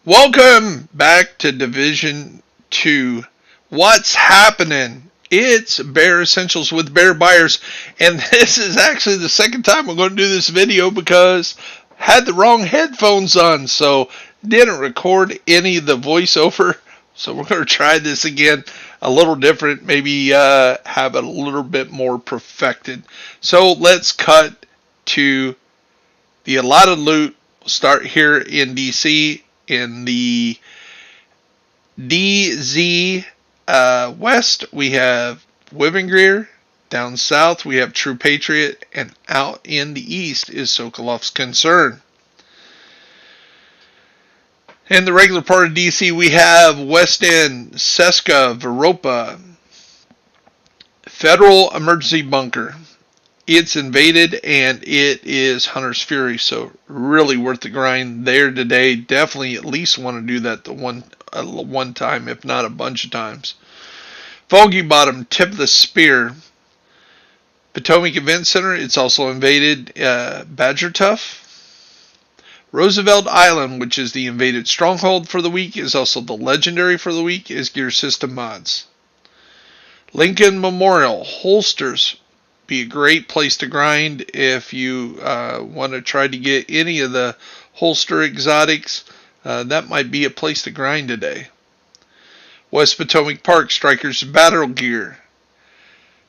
Welcome back to Division 2. What's happening? It's Bear Essentials with Bear Buyers, and this is actually the second time I'm going to do this video because I had the wrong headphones on, so didn't record any of the voiceover. So we're going to try this again, a little different, maybe have it a little bit more perfected. So let's cut to the allotted loot. We'll start here in DC. In the DZ West, we have Wivengreer. Down south, we have True Patriot. And out in the east is Sokolov's Concern. In the regular part of DC, we have West End, Seska, Veropa. Federal Emergency Bunker. It's invaded and it is Hunter's Fury, so really worth the grind there today. Definitely at least want to do that the one time, if not a bunch of times. Foggy Bottom, Tip of the Spear. Potomac Event Center, it's also invaded. Badger Tuff. Roosevelt Island, which is the invaded stronghold for the week, is also the legendary for the week, is Gear System Mods. Lincoln Memorial, Holsters. Be a great place to grind if you want to try to get any of the holster exotics. That might be a place to grind today. West Potomac Park, Strikers Battle Gear.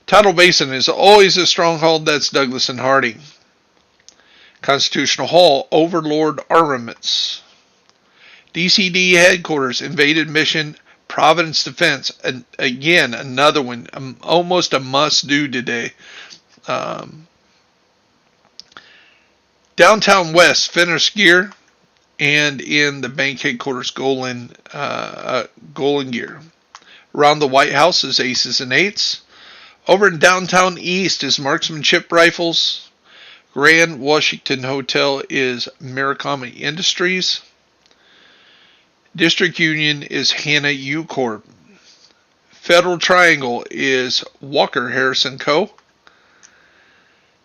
Tidal Basin is always a stronghold. That's Douglas and Harding. Constitutional Hall, Overlord Armaments. DCD Headquarters, Invaded Mission, Providence Defense. And again, another one, almost a must-do today. Downtown West, Finish Gear, and in the bank headquarters, Golan Gear. Around the White House is Aces and Eights. Over in downtown East is Marksmanship Rifles. Grand Washington Hotel is Murakami Industries. District Union is Hanna U Corp. Federal Triangle is Walker Harrison Co.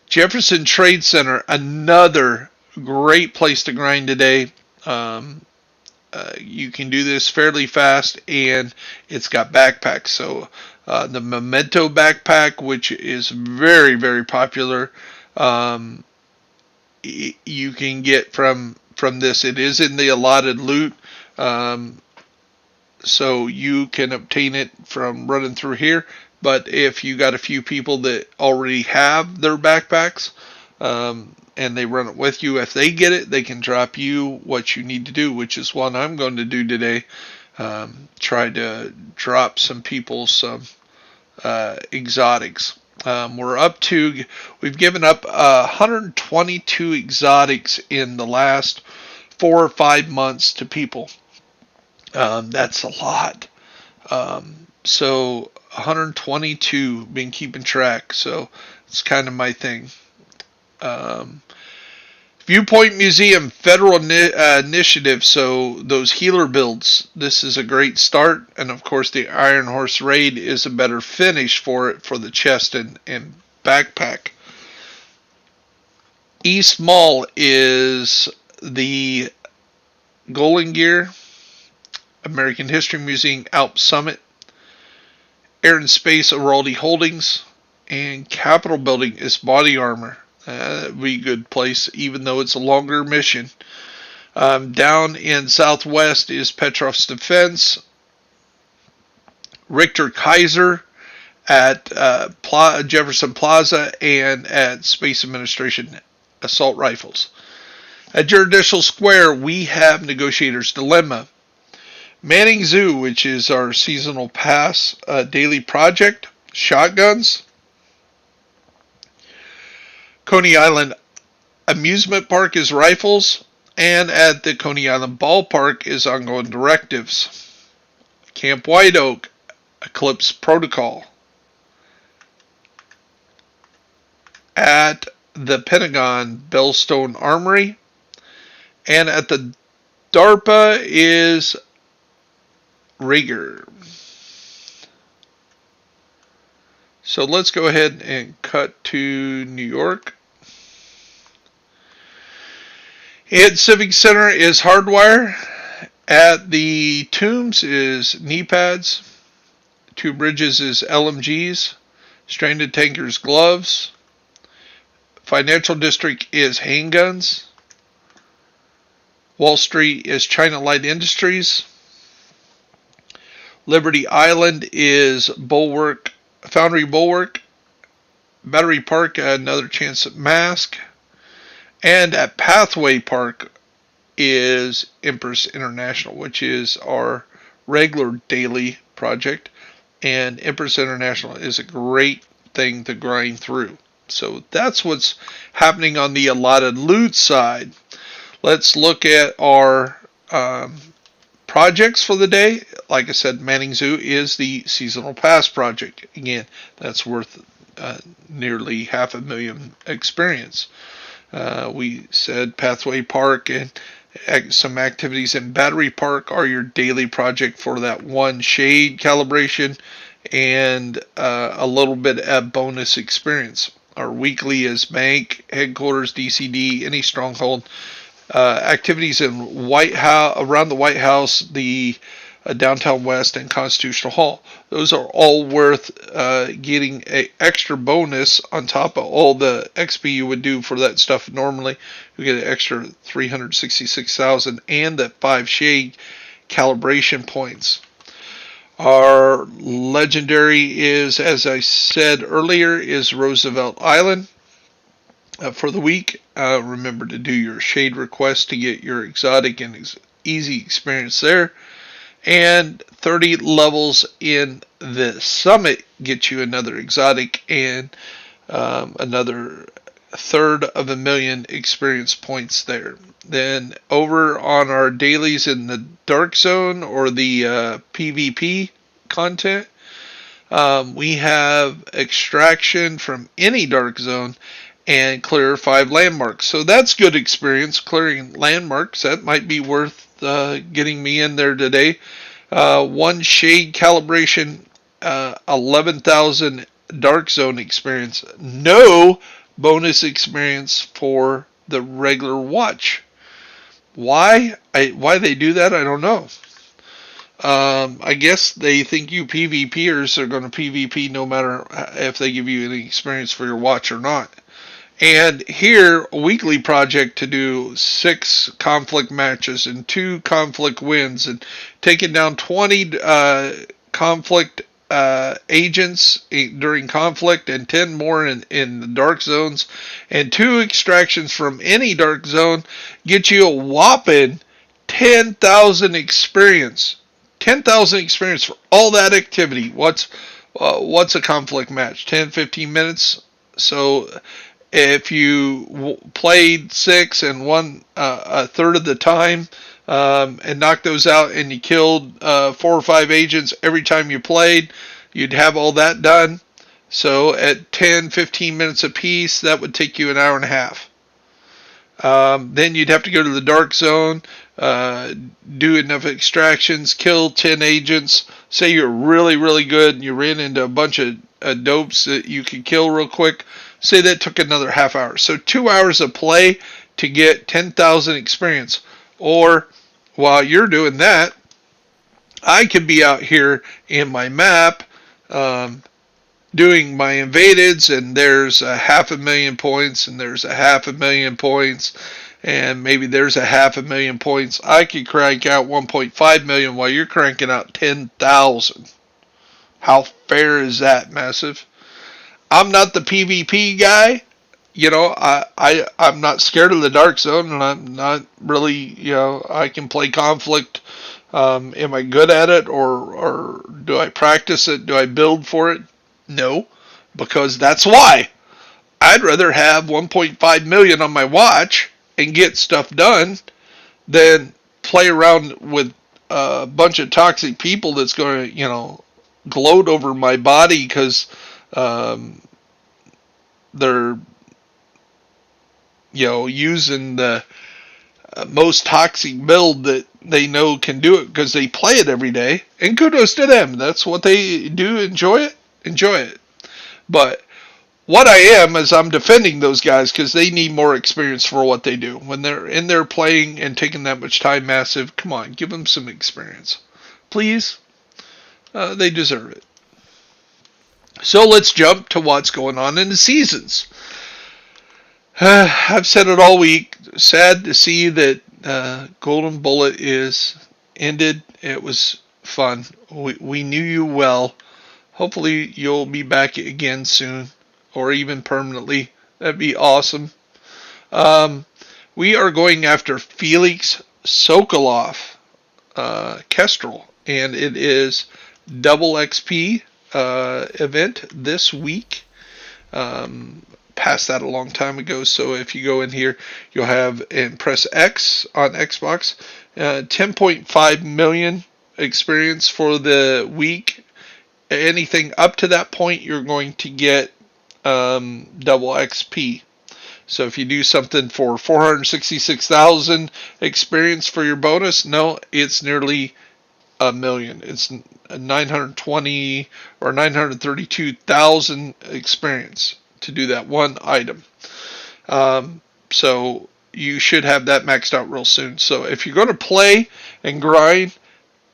Jefferson Trade Center, another great place to grind today. You can do this fairly fast, and it's got backpacks. So the Memento backpack, which is very, very popular, you can get from this. It is in the allotted loot, so you can obtain it from running through here. But if you got a few people that already have their backpacks and they run it with you, if they get it, they can drop you what you need to do, which is what I'm going to do today. Try to drop some people some exotics. We've given up 122 exotics in the last 4 or 5 months to people. That's a lot. So 122, been keeping track, so it's kind of my thing. Viewpoint Museum, Federal Initiative, so those healer builds, this is a great start, and of course the Iron Horse Raid is a better finish for it, for the chest and backpack. East Mall is the Golan Gear, American History Museum, Alp Summit, Air and Space, Araldi Holdings, and Capitol Building is Body Armor. That'd be a good place, even though it's a longer mission. Down in Southwest is Petrov's Defense, Richter Kaiser at Jefferson Plaza, and at Space Administration Assault Rifles. At Judicial Square, we have Negotiator's Dilemma. Manning Zoo, which is our seasonal pass daily project, shotguns. Coney Island Amusement Park is rifles, and at the Coney Island Ballpark is ongoing directives. Camp White Oak, Eclipse Protocol. At the Pentagon, Bellstone Armory, and at the DARPA is Rieger. So let's go ahead and cut to New York. At Civic Center is Hardwire. At the tombs is knee pads. Two bridges is LMGs. Stranded tankers gloves. Financial district is handguns. Wall Street is China Light Industries. Liberty Island is Bulwark, Foundry Bulwark. Battery Park, Another Chance at Mask. And at Pathway Park is Empress International, which is our regular daily project. And Empress International is a great thing to grind through. So that's what's happening on the allotted loot side. Let's look at our projects for the day. Like I said, Manning Zoo is the seasonal pass project. Again, that's worth nearly 500,000 experience. We said Pathway Park and some activities in Battery Park are your daily project for that one shade calibration and a little bit of bonus experience. Our weekly is Bank, Headquarters, DCD, any stronghold. Activities in White House, around the White House, the Downtown West, and Constitutional Hall. Those are all worth getting an extra bonus on top of all the XP you would do for that stuff normally. You get an extra 366,000 and that 5 shade calibration points. Our legendary is, as I said earlier, is Roosevelt Island. For the week, remember to do your shade request to get your exotic and easy experience there. And 30 levels in the summit get you another exotic and another 1/3 experience points there. Then over on our dailies in the dark zone or the PvP content, we have extraction from any dark zone and clear 5 landmarks. So that's good experience, clearing landmarks. That might be worth getting me in there today. 1 shade calibration, 11,000 dark zone experience. No bonus experience for the regular watch. Why they do that, I don't know. I guess they think you PvPers are going to PvP no matter if they give you any experience for your watch or not. And here, a weekly project to do 6 conflict matches and 2 conflict wins and taking down 20 conflict agents during conflict and 10 more in the dark zones and 2 extractions from any dark zone get you a whopping 10,000 experience. 10,000 experience for all that activity. What's a conflict match? 10-15 minutes. So if you played 6 and won a third of the time and knocked those out and you killed 4 or 5 agents every time you played, you'd have all that done. So at 10-15 minutes apiece, that would take you an hour and a half. Then you'd have to go to the dark zone, do enough extractions, kill 10 agents. Say you're really, really good and you ran into a bunch of dopes that you could kill real quick. Say that took another half hour. So 2 hours of play to get 10,000 experience. Or while you're doing that, I could be out here in my map doing my invadeds, and there's 500,000 points, and there's 500,000 points, and maybe there's 500,000 points. I could crank out 1.5 million while you're cranking out 10,000. How fair is that, Massive? I'm not the PvP guy. You know, I'm not scared of the dark zone, and I'm not really, you know, I can play conflict. Am I good at it, or do I practice it? Do I build for it? No, because that's why. I'd rather have 1.5 million on my watch and get stuff done than play around with a bunch of toxic people that's going to, you know, gloat over my body because they're, you know, using the most toxic build that they know can do it because they play it every day. And kudos to them. That's what they do. Enjoy it. But What I am is I'm defending those guys because they need more experience for what they do. When they're in there playing and taking that much time, massive, come on, give them some experience. Please. They deserve it. So let's jump to what's going on in the seasons. I've said it all week. Sad to see that Golden Bullet is ended. It was fun. We knew you well. Hopefully you'll be back again soon, or even permanently. That'd be awesome. We are going after Felix Sokolov, Kestrel, and it is double XP event this week. Passed that a long time ago, so if you go in here, you'll have and press X on Xbox, 10.5 million experience for the week. Anything up to that point, you're going to get double XP. So if you do something for 466,000 experience for your bonus, no, it's nearly a million. It's 920 or 932,000 experience to do that one item. So you should have that maxed out real soon. So if you're going to play and grind,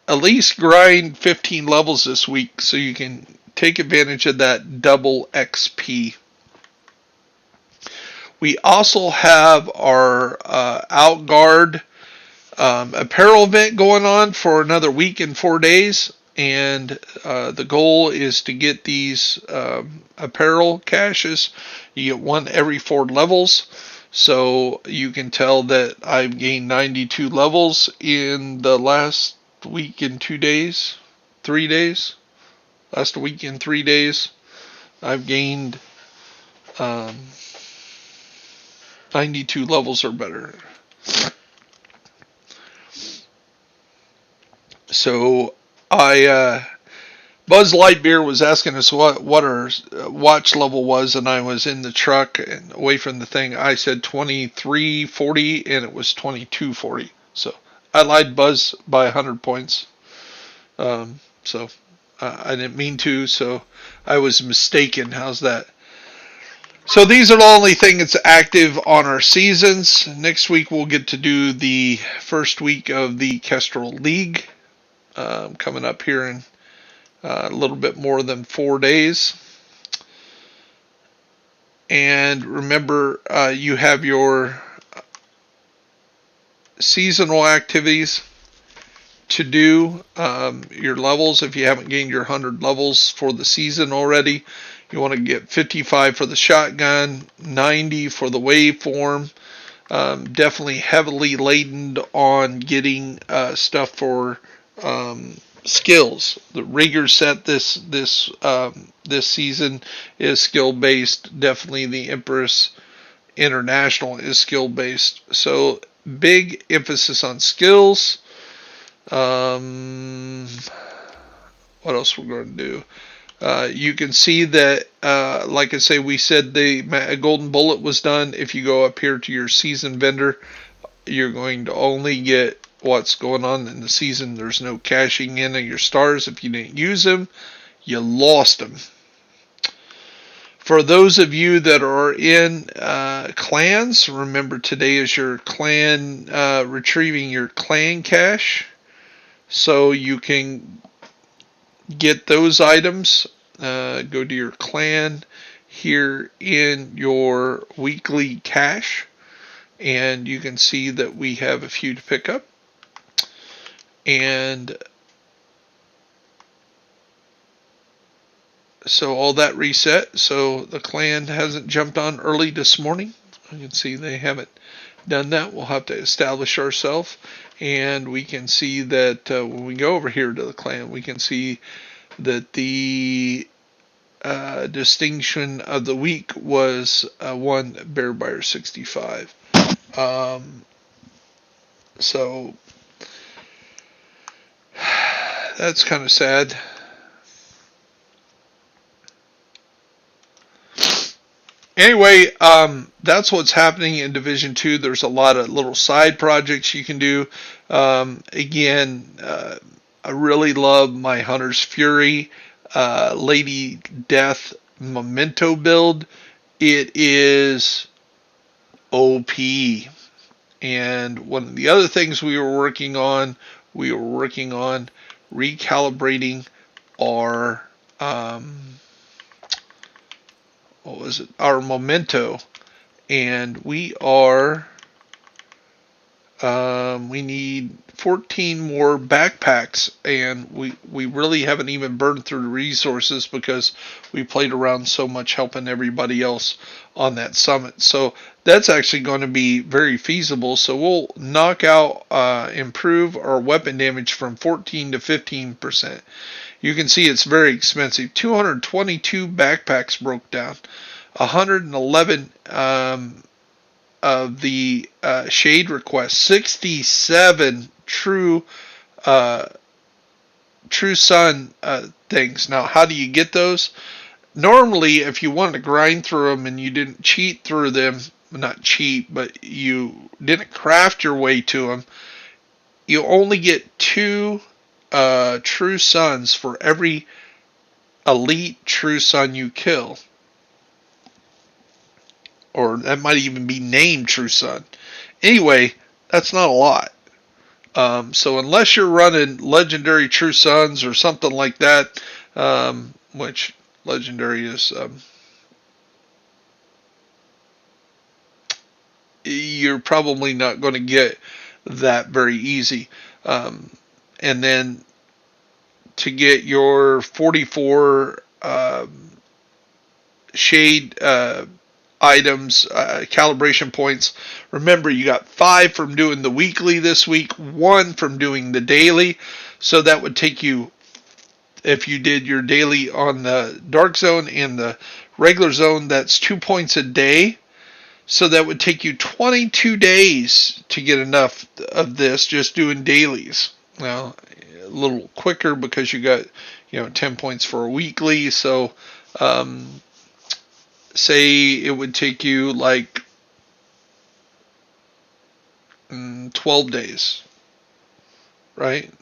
at least grind 15 levels this week so you can take advantage of that double XP. We also have our OUTGUARD apparel event going on for another week and 4 days. And the goal is to get these apparel caches. You get one every 4 levels. So you can tell that I've gained 92 levels in the last week and 2 days. 3 days. Last week and 3 days. I've gained 92 levels or better. So Buzz Lightyear was asking us what our watch level was, and I was in the truck and away from the thing. I said 2340, and it was 2240. So I lied Buzz by 100 points. So I didn't mean to, so I was mistaken. How's that? So these are the only thing that's active on our seasons. Next week we'll get to do the first week of the Kestrel League. Coming up here in a little bit more than 4 days. And remember, you have your seasonal activities to do. Your levels, if you haven't gained your 100 levels for the season already, you want to get 55 for the shotgun, 90 for the waveform. Definitely heavily laden on getting stuff for skills. The rigger set this season is skill based. Definitely the Empress International is skill based. So big emphasis on skills. What else we're going to do? You can see that, like I say, we said the Golden Bullet was done. If you go up here to your season vendor, you're going to only get what's going on in the season. There's no cashing in of your stars. If you didn't use them, you lost them. For those of you that are in clans, remember today is your clan, retrieving your clan cache. So you can get those items. Go to your clan here in your weekly cache, and you can see that we have a few to pick up. And so all that reset. So the clan hasn't jumped on early this morning. You can see they haven't done that. We'll have to establish ourselves, and we can see that when we go over here to the clan, we can see that the distinction of the week was one Bear Buyer 65. So that's kind of sad. Anyway, that's what's happening in Division 2. There's a lot of little side projects you can do. Again, I really love my Hunter's Fury, Lady Death memento build, it is OP. And one of the other things we were working on recalibrating our what was it? Our memento, and we need 14 more backpacks, and we really haven't even burned through the resources because we played around so much helping everybody else on that summit. So that's actually going to be very feasible. So we'll knock out, improve our weapon damage from 14 to 15%. You can see it's very expensive. 222 backpacks broke down. 111 of the shade requests, 67 true sun things. Now, how do you get those? Normally, if you wanted to grind through them and you didn't cheat through them, not cheat, but you didn't craft your way to them, you only get 2 true suns for every elite true sun you kill. Or that might even be named True Sun. Anyway, that's not a lot. So unless you're running legendary True Suns or something like that, which legendary is, you're probably not going to get that very easy. And then to get your 44 shade items, calibration points. Remember, you got 5 from doing the weekly this week, 1 from doing the daily. So that would take you, if you did your daily on the dark zone and the regular zone, that's 2 points a day. So that would take you 22 days to get enough of this just doing dailies. Now, a little quicker because you got, 10 points for a weekly. So, say it would take you like 12 days, right?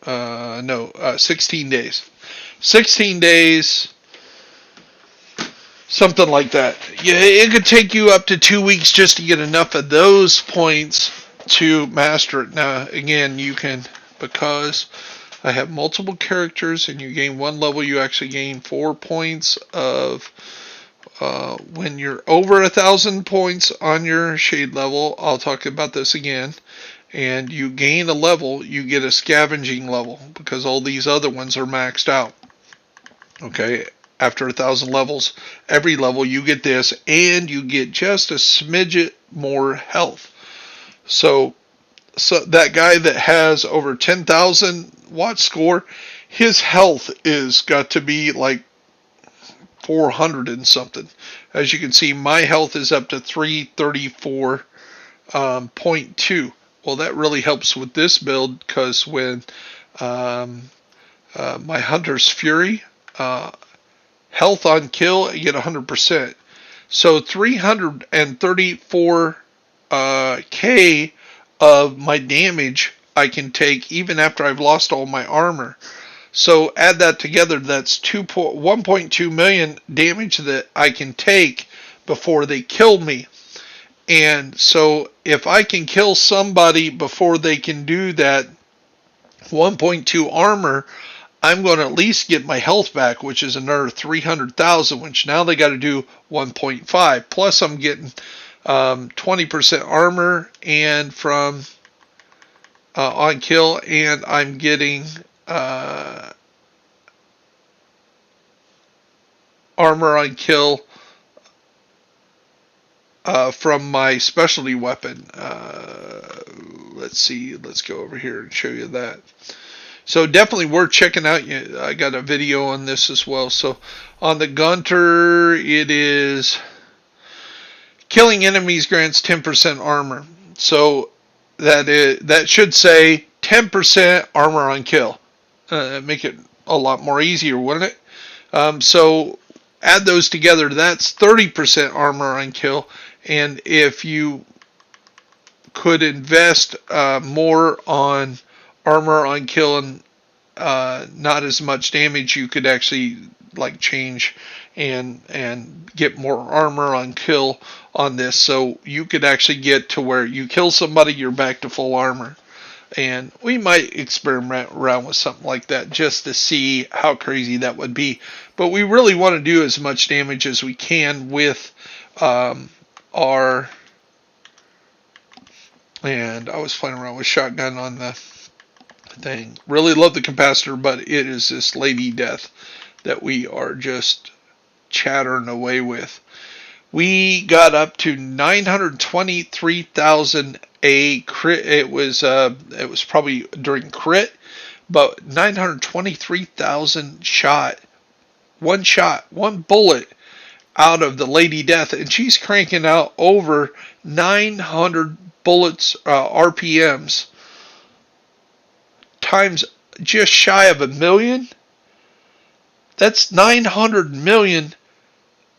No, 16 days. 16 days, something like that. Yeah, it could take you up to 2 weeks just to get enough of those points to master it. Now, again, you can, because I have multiple characters and you gain 1 level, you actually gain 4 points of, when you're over 1,000 points on your shade level, I'll talk about this again, and you gain a level, you get a scavenging level, because all these other ones are maxed out. Okay, after 1,000 levels, every level you get this, and you get just a smidget more health. So that guy that has over 10,000 watt score, his health is got to be like 400 and something. As you can see, my health is up to 334.2. Well, that really helps with this build, because when my Hunter's Fury, health on kill, you get 100%. So 334k of my damage I can take even after I've lost all my armor. So add that together, that's 1.2 million damage that I can take before they kill me. And so if I can kill somebody before they can do that 1.2 armor, I'm going to at least get my health back, which is another 300,000, which now they got to do 1.5. Plus I'm getting 20% armor and from on kill, and I'm getting armor on kill from my specialty weapon. Let's see, let's go over here and show you that. So definitely worth checking out. I got a video on this as well. So on the Gunter, it is killing enemies grants 10% armor. So that should say 10% armor on kill. Make it a lot more easier, wouldn't it? So add those together. That's 30% armor on kill. And if you could invest more on armor on kill and not as much damage, you could actually like change and get more armor on kill on this. So you could actually get to where you kill somebody, you're back to full armor. And we might experiment around with something like that just to see how crazy that would be. But we really want to do as much damage as we can with our... And I was playing around with shotgun on the thing. Really love the capacitor, but it is this Lady Death that we are just chattering away with. We got up to 923,000 a crit. It was probably during crit, but 923,000 shot, one bullet out of the Lady Death, and she's cranking out over 900 bullets, RPMs, times just shy of 1,000,000. That's 900 million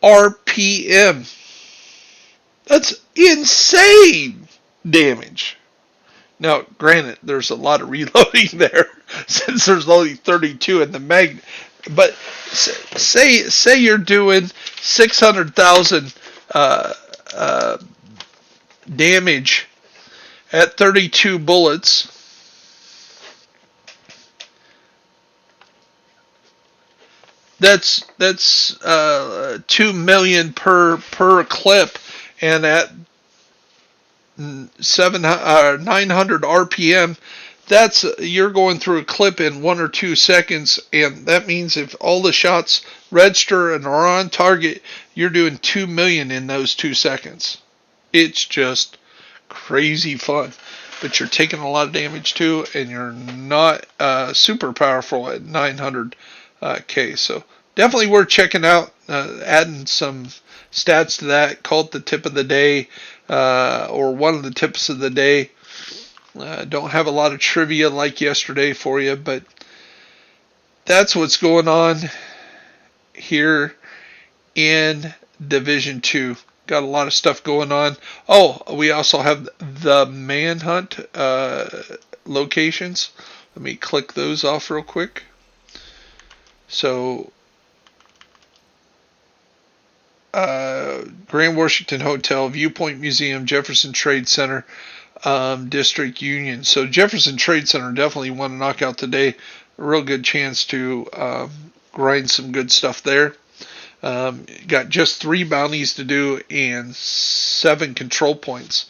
RPM. That's insane damage. Now, granted, there's a lot of reloading there since there's only 32 in the mag. But say you're doing 600,000 damage at 32 bullets. That's 2 million per clip, and at 900 RPM, that's you're going through a clip in 1 or 2 seconds, and that means if all the shots register and are on target, you're doing 2 million in those 2 seconds. It's just crazy fun, but you're taking a lot of damage too, and you're not super powerful at 900K. So definitely worth checking out, adding some stats to that. Call it the tip of the day, or one of the tips of the day. Don't have a lot of trivia like yesterday for you, but that's what's going on here in Division 2. Got a lot of stuff going on. Oh, we also have the Manhunt locations. Let me click those off real quick. So, Grand Washington Hotel, Viewpoint Museum, Jefferson Trade Center, District Union. So Jefferson Trade Center definitely want to knock out today. A real good chance to grind some good stuff there. Got just 3 bounties to do and 7 control points.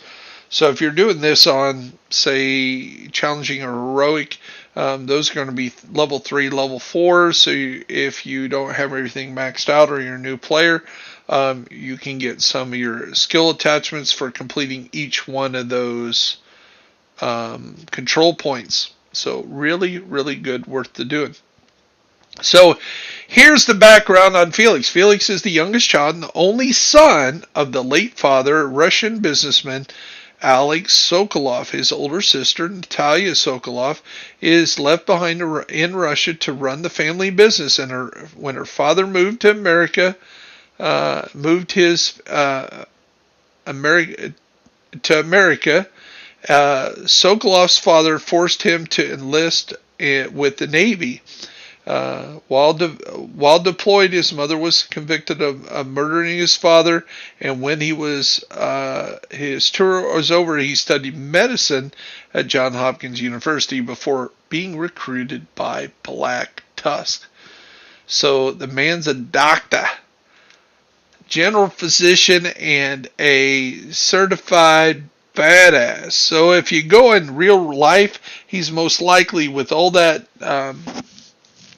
So if you're doing this on, say, challenging or heroic, those are going to be level 3, level 4. So if you don't have everything maxed out or you're a new player, you can get some of your skill attachments for completing each one of those control points. So really, really good, worth the doing. So here's the background on Felix. Felix is the youngest child and the only son of the late father, Russian businessman Alex Sokolov. His older sister, Natalia Sokolov, is left behind in Russia to run the family business. And when her father moved to America, Sokolov's father forced him to enlist with the Navy. While deployed, his mother was convicted of murdering his father, and when his tour was over, he studied medicine at Johns Hopkins University before being recruited by Black Tusk. So the man's a doctor, general physician, and a certified badass. So if you go in real life, he's most likely, with all that,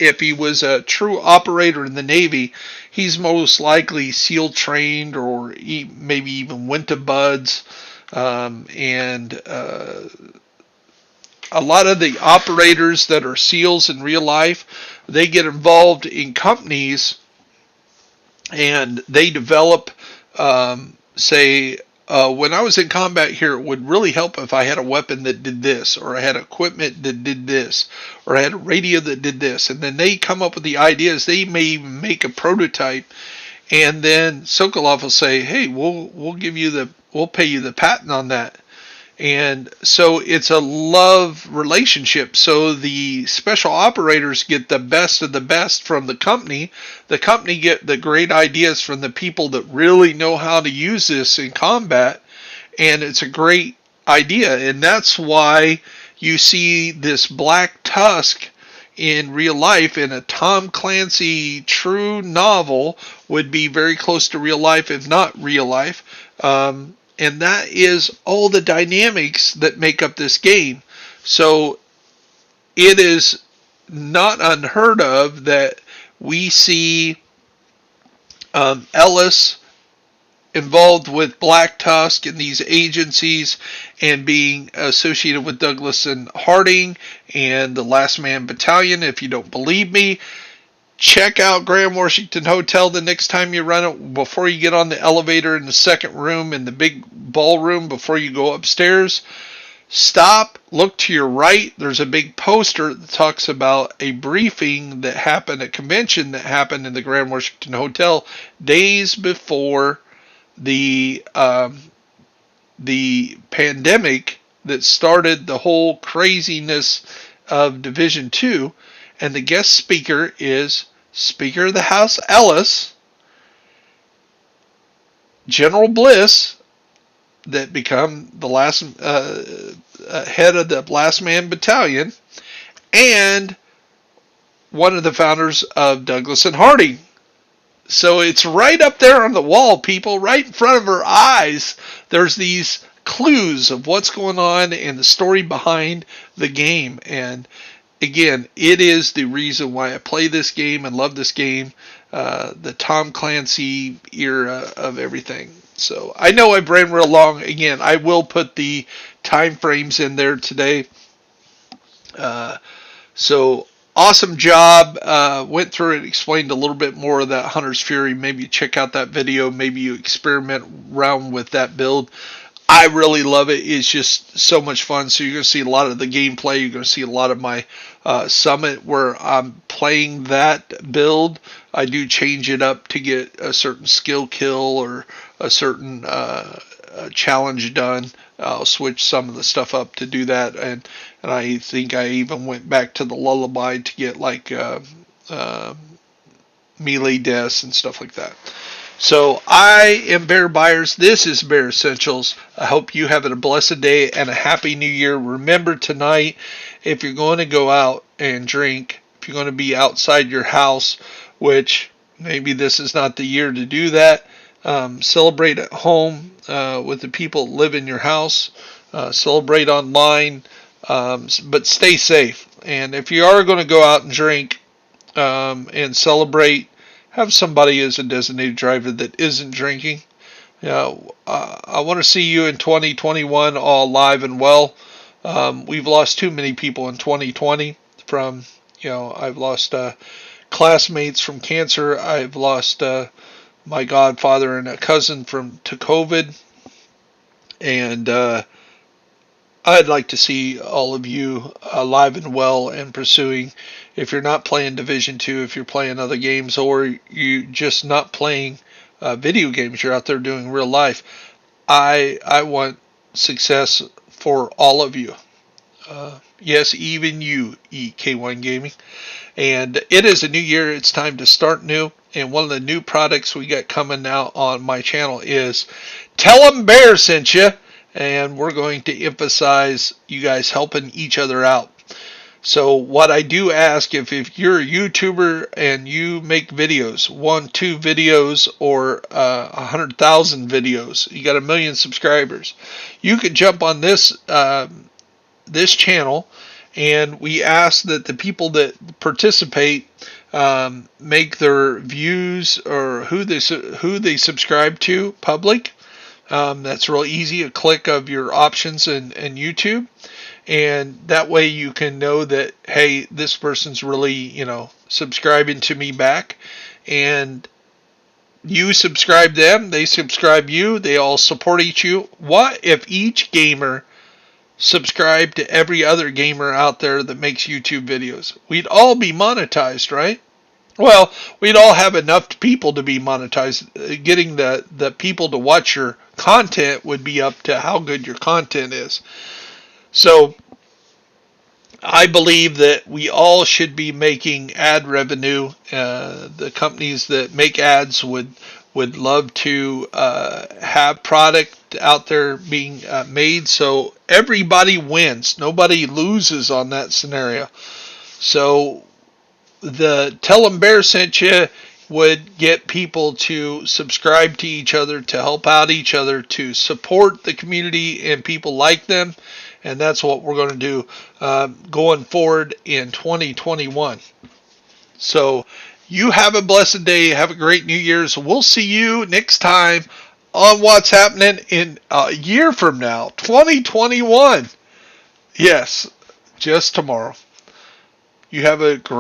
if he was a true operator in the Navy, he's most likely SEAL trained, or maybe even went to BUDS. And a lot of the operators that are SEALs in real life, they get involved in companies and they develop, when I was in combat here, it would really help if I had a weapon that did this, or I had equipment that did this, or I had a radio that did this. And then they come up with the ideas. They may even make a prototype, and then Sokolov will say, "Hey, we'll pay you the patent on that." And so it's a love relationship. So the special operators get the best of the best from the company. The company get the great ideas from the people that really know how to use this in combat. And it's a great idea. And that's why you see this Black Tusk in real life in a Tom Clancy true novel would be very close to real life, if not real life. And that is all the dynamics that make up this game. So it is not unheard of that we see Ellis involved with Black Tusk and these agencies and being associated with Douglas and Harding and the Last Man Battalion. If you don't believe me, check out Grand Washington Hotel the next time you run it before you get on the elevator in the second room in the big ballroom before you go upstairs. Stop, look to your right. There's a big poster that talks about a briefing that happened, a convention that happened in the Grand Washington Hotel days before the pandemic that started the whole craziness of Division 2, and the guest speaker is Speaker of the House Ellis, General Bliss, that become the last head of the Last Man Battalion, and one of the founders of Douglas and Harding. So it's right up there on the wall, people, right in front of our eyes. There's these clues of what's going on and the story behind the game. And again, it is the reason why I play this game and love this game, the Tom Clancy era of everything. So I know I've ran real long. Again, I will put the time frames in there today. So awesome job. Went through it, explained a little bit more of that Hunter's Fury. Maybe check out that video. Maybe you experiment around with that build. I really love it. It's just so much fun. So you're going to see a lot of the gameplay. You're going to see a lot of my summit where I'm playing that build. I do change it up to get a certain skill kill or a certain challenge done. I'll switch some of the stuff up to do that. And I think I even went back to the lullaby to get like melee deaths and stuff like that. So I am Bear Byers. This is Bear Essentials. I hope you have a blessed day and a happy new year. Remember tonight, if you're going to go out and drink, if you're going to be outside your house, which maybe this is not the year to do that, celebrate at home with the people that live in your house. Celebrate online, but stay safe. And if you are going to go out and drink and celebrate, have somebody as a designated driver that isn't drinking. I want to see you in 2021 all alive and well. We've lost too many people in 2020 from, I've lost classmates from cancer. I've lost my godfather and a cousin to COVID. And I'd like to see all of you alive and well and pursuing. If you're not playing Division 2, if you're playing other games, or you just not playing video games, you're out there doing real life, I want success for all of you. Yes, even you, EK1 Gaming. And it is a new year. It's time to start new. And one of the new products we got coming out on my channel is Tell 'em Bear sent you. And we're going to emphasize you guys helping each other out. So what I do ask, if you're a YouTuber and you make videos, 1, 2 videos, or 100,000 videos, you got 1 million subscribers, you could jump on this this channel, and we ask that the people that participate make their views or who they subscribe to public. That's real easy, a click of your options in YouTube. And that way you can know that, hey, this person's really, subscribing to me back. And you subscribe them, they subscribe you, they all support each you. What if each gamer subscribed to every other gamer out there that makes YouTube videos? We'd all be monetized, right? Well, we'd all have enough people to be monetized. Getting the people to watch your content would be up to how good your content is. So I believe that we all should be making ad revenue. The companies that make ads would love to have product out there being made, so everybody wins. Nobody loses on that scenario. So the Tell 'em Bear sent you would get people to subscribe to each other, to help out each other, to support the community and people like them. And that's what we're going to do going forward in 2021. So you have a blessed day. Have a great New Year's. We'll see you next time on what's happening in a year from now, 2021. Yes, just tomorrow. You have a great